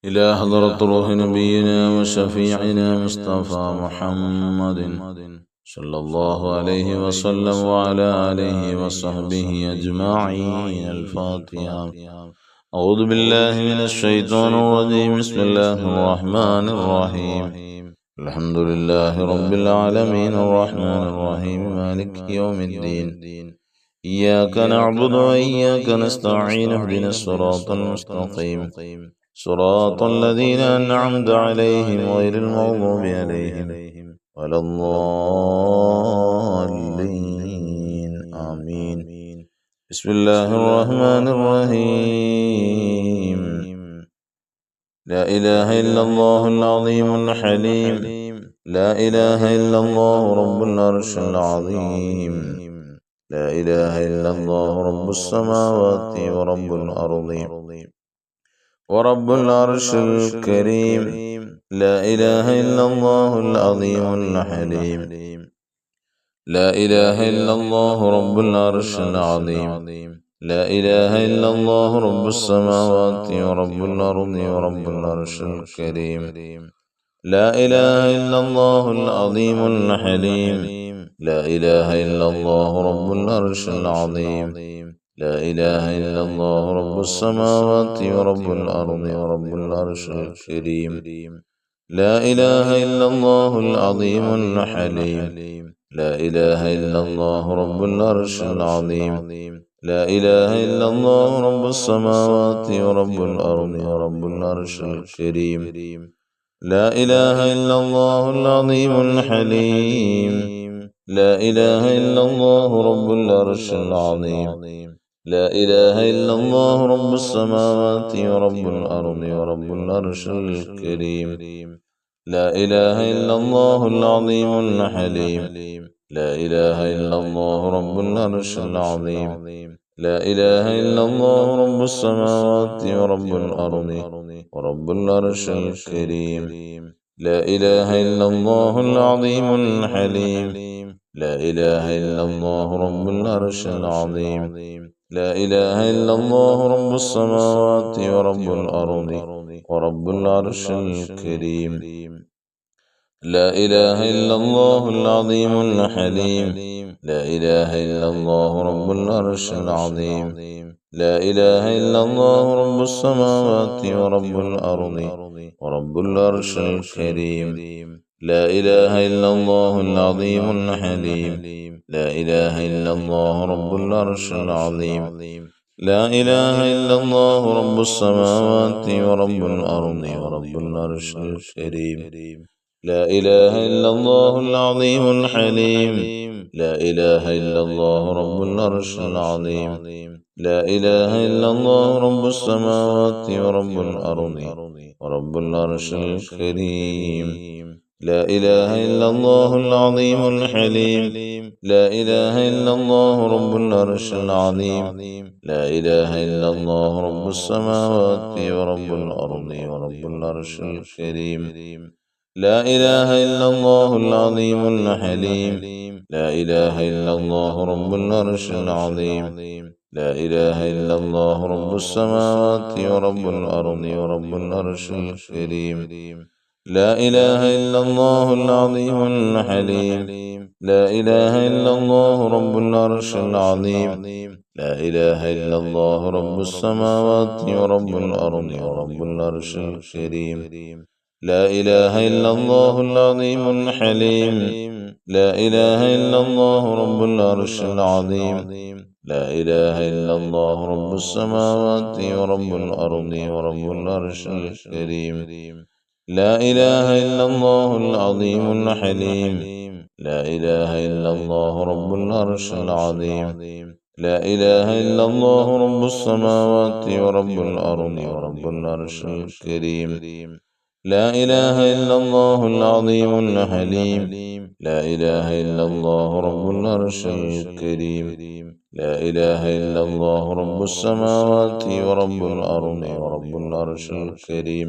إلى حضرة روح نبينا وشفيعنا مصطفى محمد صلى الله عليه وسلم وعلى آله وصحبه أجمعين. الفاتحة. أعوذ بالله من الشيطان الرجيم. بسم الله الرحمن الرحيم. الحمد لله رب العالمين الرحمن الرحيم مالك يوم الدين. إياك نعبد وإياك نستعين. اهدنا الصراط المستقيم صراط الذين أنعمت عليهم غير المغضوب عليهم ولا الضالين. آمين. بسم الله الرحمن الرحيم. لا إله إلا الله العظيم الحليم. لا إله إلا الله رب العرش العظيم. لا إله إلا الله رب السماوات ورب الأرض ورب العرش الكريم. لا إله إلا الله العظيم الحليم. لا إله إلا الله رب العرش العظيم. لا إله إلا الله رب السماوات ورب الأرض ورب العرش الكريم. لا إله إلا الله العظيم الحليم. لا إله إلا الله رب العرش العظيم. لا إله إلا الله رب السماوات ورب الأرض ورب العرش الكريم. لا إله إلا الله العظيم الحليم. لا إله إلا الله رب العرش العظيم. لا إله إلا الله رب السماوات ورب الأرض ورب العرش الكريم. لا إله إلا الله العظيم الحليم. لا إله إلا الله رب العرش العظيم. لا إله إلا الله رب السماوات ورب الأرض ورب العرش الكريم. لا إله إلا الله العظيم الحليم. لا إله إلا الله رب العرش العظيم. لا إله إلا الله رب السماوات ورب الأرض ورب العرش الكريم. لا إله إلا الله العظيم الحليم. لا إله إلا الله رب العرش العظيم. لا إله إلا الله رب السماوات ورب الأرض ورب العرش الكريم. لا إله إلا الله العظيم الحليم. لا إله إلا الله رب العرش العظيم. لا إله إلا الله رب السماوات ورب الأرض ورب العرش الكريم. لا إله إلا الله العظيم الحليم. لا إله إلا الله رب العرش العظيم. لا إله إلا الله رب السماوات ورب الأرض ورب العرش الكريم. لا إله إلا الله العظيم الحليم. لا إله إلا الله رب العرش العظيم. لا إله إلا الله رب السماوات ورب الأرض ورب العرش الكريم. لا إله إلا الله العظيم الحليم. لا إله إلا الله رب العرش العظيم. لا إله إلا الله رب السماوات ورب الأرض ورب العرش الكريم. لا إله إلا الله العظيم الحليم. لا إله إلا الله رب العرش العظيم. لا إله إلا الله رب السماوات ورب الأرض ورب العرش الكريم. لا إله إلا الله العظيم الحليم. لا إله إلا الله رب العرش العظيم. لا إله إلا الله رب السماوات ورب الأرض ورب العرش الكريم. لا إله إلا الله العظيم الحليم. لا إله إلا الله رب العرش العظيم. لا إله إلا الله رب السماوات ورب الأرض ورب العرش الكريم. لا إله إلا الله العظيم الحليم. لا إله إلا الله رب العرش العظيم. لا إله إلا الله رب السماوات ورب الأرض ورب العرش الكريم. لا إله إلا الله العظيم الحليم. لا إله إلا الله رب العرش الكريم. لا إله إلا الله رب السماوات ورب الأرض ورب العرش الكريم.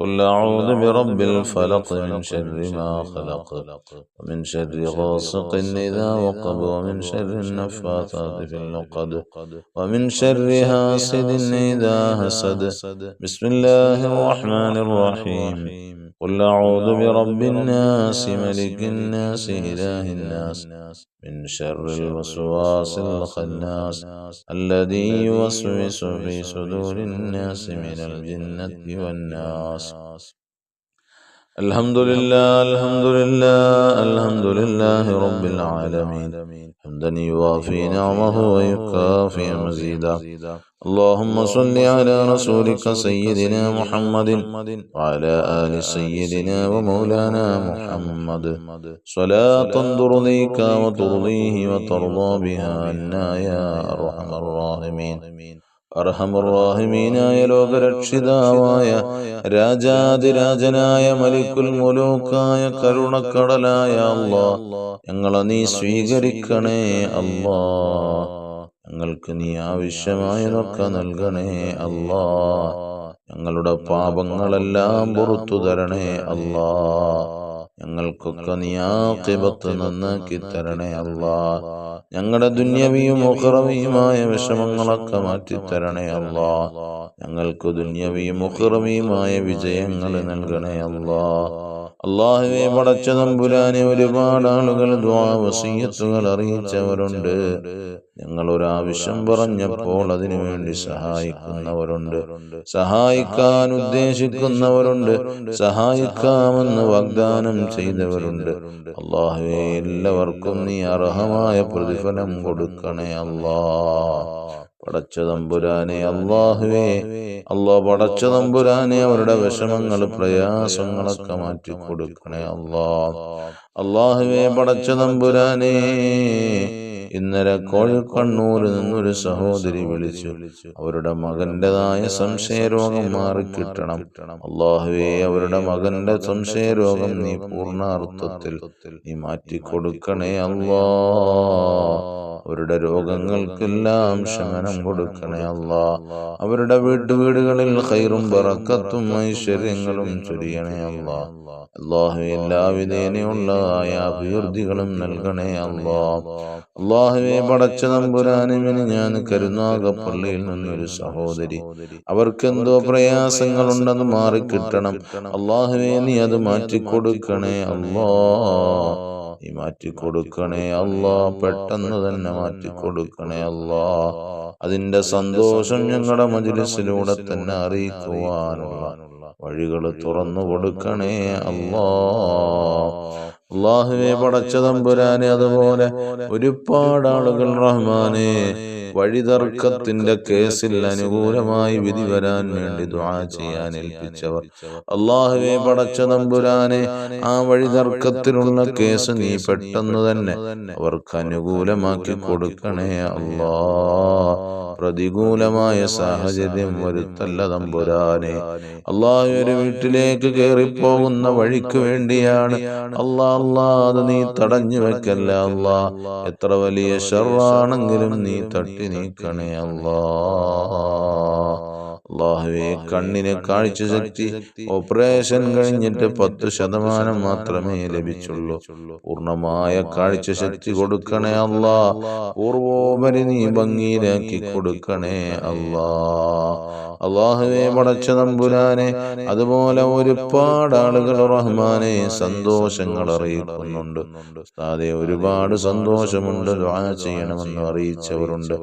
قل أعوذ برب الفلق من شر ما خلق ومن شر غاسق إذا وقب ومن شر النفاثات في العقد ومن شر حاسد إذا حسد. بسم الله الرحمن الرحيم. قل أعوذ برب الناس ملك الناس إله الناس من شر الوسواس الخناس الذي يوسوس في صدور الناس من الجنة والناس. الحمد لله الحمد لله الحمد لله رب العالمين حمدا يوافي نعمه ويكافئ مزيدا. اللهم صل على رسولك سيدنا محمد وعلى آل سيدنا ومولانا محمد صلاة ترضيك وترضيه وترضى بها عنا يا أرحم الراحمين. അർഹമുർറാഹിമീനായ ലോകരക്ഷിതാവായ രാജാതിരാജനായ മലിക്കുൽ മുലൂക്കായ കരുണക്കടലായ അല്ലാഹ്, ഞങ്ങളെ നീ സ്വീകരിക്കണേ അല്ലാഹ്. ഞങ്ങൾക്ക് നീ ആവശ്യമായതൊക്കെ നൽകണേ അല്ലാഹ്. ഞങ്ങളുടെ പാപങ്ങളെല്ലാം പുറത്തു തരണേ അല്ലാഹ്. ഞങ്ങൾക്കൊക്കെ നീ ആഖിബത്ത് നന്നാക്കി തരണേ അല്ലാഹ്. ഞങ്ങളുടെ ദുന്യവിയും ഉഖറവിയുമായ വിഷമങ്ങളൊക്കെ മാറ്റിത്തരണേ അല്ലാഹ്. ഞങ്ങൾക്ക് ദുന്യവിയും ഉഖറവിയുമായ വിജയങ്ങൾ നൽകണേ അല്ലാഹ്. അല്ലാഹുവേ, പടച്ച തമ്പുരാനെ, ഒരുപാട് ആളുകൾ ദുആ വസിയ്യത്തുകൾ അറിയിച്ചവരുണ്ട്. ഞങ്ങൾ ഒരാവശ്യം പറഞ്ഞപ്പോൾ അതിനു വേണ്ടി സഹായിക്കുന്നവരുണ്ട്, സഹായിക്കാൻ ഉദ്ദേശിക്കുന്നവരുണ്ട്, സഹായിക്കാമെന്ന് വാഗ്ദാനം ചെയ്തവരുണ്ട്. അല്ലാഹുവേ, എല്ലാവർക്കും നീ അർഹമായ പ്രതിഫലം കൊടുക്കണേ അല്ലാഹ്. പടച്ച തമ്പുരാനെ, അല്ലാഹുവേ, പടച്ച തമ്പുരാനെ, അവരുടെ വിഷമങ്ങൾ പ്രയാസങ്ങളൊക്കെ മാറ്റി കൊടുക്കണേ അല്ലാഹ്. അല്ലാഹുവേ, പടച്ച തമ്പുരാനെ, ഇന്നലെ കോഴിക്കണ്ണൂരിൽ നിന്നൊരു സഹോദരി വിളിച്ചു. അവരുടെ മകന്റേതായ സംശയരോഗം മാറിക്കിട്ടണം. അല്ലാഹുവേ, അവരുടെ മകന്റെ സംശയരോഗം നീ പൂർണ്ണാർത്ഥത്തിൽ നീ മാറ്റിക്കൊടുക്കണേ അല്ലാഹ്. അവരുടെ രോഗങ്ങൾക്കെല്ലാം ശമനം കൊടുക്കണേ അല്ലാഹ്. അവരുടെ വീടുകളിൽ ഖൈറും ബറക്കത്തും ഐശ്വര്യങ്ങളും ചൊരിയണേ അല്ലാഹ്. അല്ലാഹുവേ, എല്ലാവിധേനയുള്ളതായ അഭിവൃദ്ധികളും നൽകണേ അല്ലാഹ്. അല്ലാഹുവേ, പടച്ച തമ്പുരാനെ, ഞാൻ കരുനാഗപ്പള്ളിയിൽ നിന്നൊരു സഹോദരി, അവർക്കെന്തോ പ്രയാസങ്ങളുണ്ടെന്ന് മാറിക്കിട്ടണം. അല്ലാഹുവേ, നീ അത് മാറ്റിക്കൊടുക്കണേ അല്ലാഹ്. നീ മാറ്റിക്കൊടുക്കണേ അല്ലാഹ്. പെട്ടെന്ന് തന്നെ മാറ്റിക്കൊടുക്കണേ അല്ലാഹ്. അതിന്റെ സന്തോഷം ഞങ്ങളുടെ മജ്‌ലിസിലൂടെ തന്നെ അറിയിക്കുവാനുള്ള വഴികൾ തുറന്നു കൊടുക്കണേ അല്ലാഹ്. അല്ലാഹുവേ, പടച്ച തമ്പുരാനെ, അതുപോലെ ഒരുപാട് ആളുകൾ റഹ്മാനെ വഴിതർക്കത്തിന്റെ കേസിൽ അനുകൂലമായി വിധി വരാൻ വേണ്ടി ദുആ ചെയ്യാൻ ഏൽപ്പിച്ചവർ, അല്ലാഹുവേ, പടച്ച തമ്പുരാനെ, ആ വഴിതർക്കത്തിലുള്ള കേസ് നീ പെട്ടെന്ന് തന്നെ അവർക്ക് അനുകൂലമാക്കി കൊടുക്കണേ അല്ലാഹ്. പ്രതികൂലമായ സാഹചര്യം വരുത്തല്ല തമ്പുരാനെ. അല്ലാഹു, ഒരു വീട്ടിലേക്ക് കയറിപ്പോകുന്ന വഴിക്ക് വേണ്ടിയാണ് അത് നീ തടഞ്ഞു വെക്കല്ല അല്ലാഹ്. എത്ര വലിയ ശർറാണെങ്കിലും നീ തട്ടി നീക്കണേ അല്ലാഹ്. അല്ലാഹുവേ, കണ്ണിന് കാഴ്ചശക്തി ഓപ്പറേഷൻ കഴിഞ്ഞിട്ട് 10% മാത്രമേ ലഭിച്ചുള്ളൂ. പൂർണ്ണമായ കാഴ്ചശക്തി കൊടുക്കണേ അല്ലാഹ്. പൂർവോപരി നീ ഭംഗിയിലാക്കി കൊടുക്കണേ അല്ലാഹ്. അല്ലാഹുവേ, പടച്ച തമ്പുരാനെ, അതുപോലെ ഒരുപാട് ആളുകൾ റഹ്മാനെ സന്തോഷങ്ങൾ അറിയിക്കുന്നുണ്ട്. ഉസ്താദേ, ഒരുപാട് സന്തോഷമുണ്ട്, ദുആ ചെയ്യണമെന്ന് അറിയിച്ചവരുണ്ട്.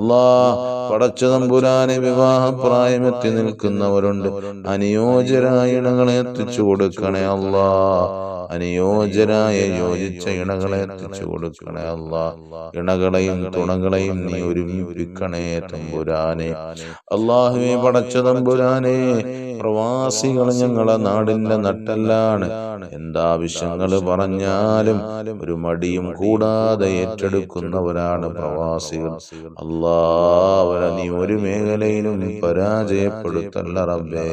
അല്ലാഹ്, പടച്ച തമ്പുരാനെ, വിവാഹപ്രായമെത്തി നിൽക്കുന്നവരുണ്ട്. അനുയോജ്യരായ ഇണകളെ എത്തിച്ചു കൊടുക്കണേ അല്ലാഹ്. അനുയോജ്യരായ യോജിച്ച ഇണകളെ എത്തിച്ചു കൊടുക്കണേ അല്ലാഹ്. ഇണകളെയും തുണകളെയും നീ ഒരുമിപ്പിക്കണേ തമ്പുരാനെ. അല്ലാഹുവേ, പടച്ച തമ്പുരാനെ, പ്രവാസികൾ ഞങ്ങളെ നാടിന്റെ നട്ടെല്ലാണ്. എന്താവശ്യങ്ങൾ പറഞ്ഞാലും ഒരു മടിയും കൂടാതെ ഏറ്റെടുക്കുന്നവരാണ് പ്രവാസികൾ. അല്ലാഹ്, അവരെ നീ ഒരു മേഖലയിലും പരാജയപ്പെടുത്തല്ല റബ്ബേ.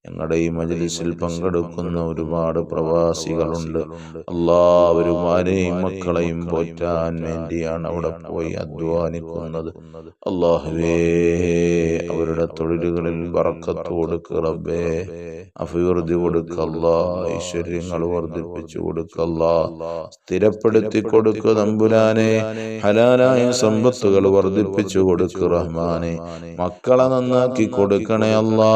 ഞങ്ങളുടെ ഈ മജ്‌ലിസിൽ പങ്കെടുക്കുന്ന ഒരുപാട് പ്രവാസികളുണ്ട്. എല്ലാവരും ആരെയും മക്കളെയും പോറ്റാൻ വേണ്ടിയാണ് അവിടെ പോയി അധ്വാനിക്കുന്നത്. അല്ലാഹുവേ, അവരുടെ തൊഴിലുകളിൽ ബറക്കത്ത് കൊടുക്ക് റബ്ബേ, അഭിവൃദ്ധി കൊടുക്ക് അല്ലാ, ഐശ്വര്യങ്ങൾ വർദ്ധിപ്പിച്ചു കൊടുക്ക് അല്ലാ, സ്ഥിരപ്പെടുത്തി കൊടുക്ക് തമ്പുരാനെ, ഹലാലായ സമ്പത്തുകൾ വർദ്ധിപ്പിച്ചു കൊടുക്ക് റഹ്മാനെ, മക്കളെ നന്നാക്കി കൊടുക്കണേ അല്ലാ.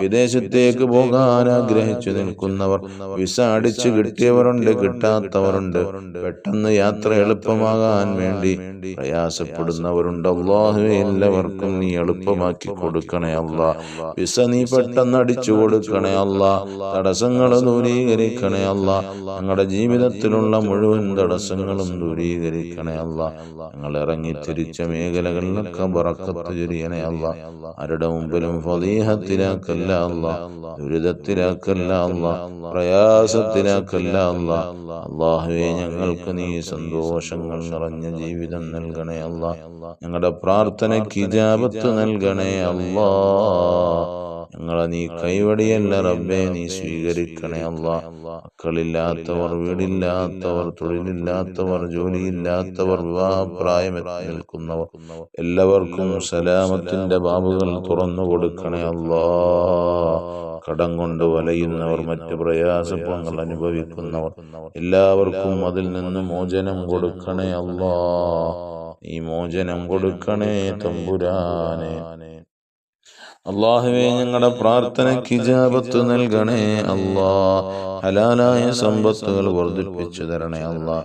വിദേശത്തേക്ക് പോകാൻ ആഗ്രഹിച്ചു നിൽക്കുന്നവർ, വിസ അടിച്ചു കിട്ടിയവരുണ്ട്, കിട്ടാത്തവരുണ്ട്, പെട്ടെന്ന് യാത്ര എളുപ്പമാകാൻ വേണ്ടി പ്രയാസപ്പെടുന്നവരുണ്ട്. അല്ലാഹുവേ, എല്ലാവർക്കും നീ എളുപ്പമാക്കി കൊടുക്കണേ അല്ലാ. വിസ നീ പെട്ടെന്ന് അടിച്ചു കൊടുക്കണേ അല്ലാ. തടസ്സങ്ങൾ ദൂരീകരിക്കണേ അല്ലാ. ഞങ്ങളുടെ ജീവിതത്തിലുള്ള മുഴുവൻ തടസ്സങ്ങളും ദൂരീകരിക്കണേ അല്ലാ. ഞങ്ങൾ ഇറങ്ങിത്തിരിച്ച മേഖലകളിലൊക്കെ ബറക്കത്ത് ചൊരിയണേ അല്ലാ. ആരുടെ മുമ്പിലും ഫളീഹത്തിലാക്കല്ല അല്ലാ, ദുരിതത്തിലാക്കല്ല അല്ലാ, പ്രയാസത്തിലാക്കല്ല അല്ലാ. അല്ലാഹുവേ, ഞങ്ങൾക്ക് നീ സന്തോഷങ്ങൾ നിറഞ്ഞ ജീവിതം നൽകണേ അല്ലാ. ഞങ്ങളുടെ പ്രാർത്ഥനയ്ക്ക് ഇജാബത്ത് നൽകണേ അല്ലാ. ഞങ്ങളെ നീ കൈവടിയല്ല റബ്ബേ, നീ സ്വീകരിക്കണേ അല്ലാ. മക്കളില്ലാത്തവർ, വീടില്ലാത്തവർ, തൊഴിലില്ലാത്തവർ, ജോലിയില്ലാത്തവർ, വിവാഹപ്രായമെത്തി നിൽക്കുന്നവർ, എല്ലാവർക്കും സലാമത്തിന്റെ ബാബുകൾ തുറന്നു കൊടുക്കണേ അല്ലാ. കടം കൊണ്ട് വലയുന്നവർ, മറ്റ് പ്രയാസങ്ങൾ അനുഭവിക്കുന്നവർ, എല്ലാവർക്കും അതിൽ നിന്ന് മോചനം കൊടുക്കണേ അല്ലാ. നീ മോചനം കൊടുക്കണേ തമ്പുരാനെ. അല്ലാഹുവേ, ഞങ്ങളുടെ പ്രാർത്ഥനയ്ക്ക് ഇജാബത്ത് നൽകണേ അല്ലാ. ഹലാലായ സമ്പത്തുകൾ വർദ്ധിപ്പിച്ചു തരണേ അല്ലാ.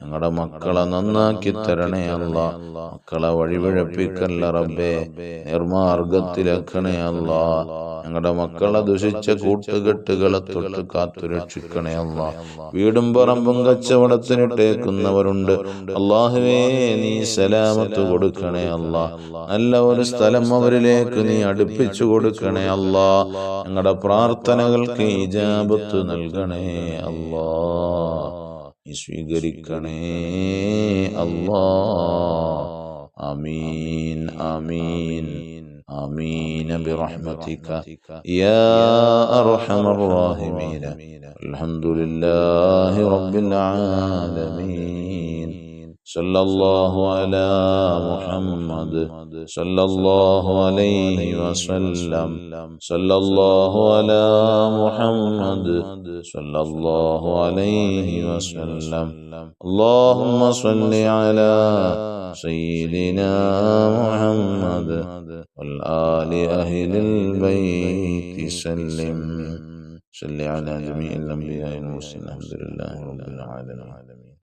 ഞങ്ങളുടെ മക്കളെ നന്നാക്കി തരണേ അല്ലാ. മക്കളെ വഴിപിഴപ്പിക്കല്ല റബ്ബേ, നിർമാർഗത്തിലാക്കണേ അല്ലാ. ഞങ്ങളുടെ മക്കളെ ദുഷിച്ച കൂട്ടുകെട്ടുകളെ തൊട്ട് കാത്തു രക്ഷിക്കണേ അല്ലാ. വീടും പറമ്പും കച്ചവടത്തിനിട്ടേക്കുന്നവരുണ്ട്. അല്ലാഹുവേ, നീ സലാമത്ത് കൊടുക്കണേ അല്ലാ. നല്ല ഒരു സ്ഥലം അവരിലേക്ക് നീ അടുപ്പിച്ചു കൊടുക്കണേ അല്ലാ. ഞങ്ങളുടെ പ്രാർത്ഥനകൾക്ക് ഇജാബത്ത് നൽകണേ അല്ലാ. നീ സ്വീകരിക്കണേ അല്ലാ. ആമീൻ ആമീൻ ആമീൻ ബിറഹ്മതിക യാ അർഹമർ റഹീമീൻ. അൽഹംദുലില്ലാഹി റബ്ബിൽ ആലമീൻ. സല്ലല്ലാഹു അലാ മുഹമ്മദ് സല്ലല്ലാഹു അലൈഹി വസല്ലം. സല്ലല്ലാഹു അലാ മുഹമ്മദ് സല്ലല്ലാഹു അലൈഹി വസല്ലം. അല്ലാഹുമ്മ സ്വല്ലി അലാ സയ്യിദിനാ മുഹമ്മദ് വൽ ആലി അഹ്ലിൽ ബൈത്തി സല്ലിം. صل على جميع الأنبياء والمرسلين. الحمد لله رب العالمين.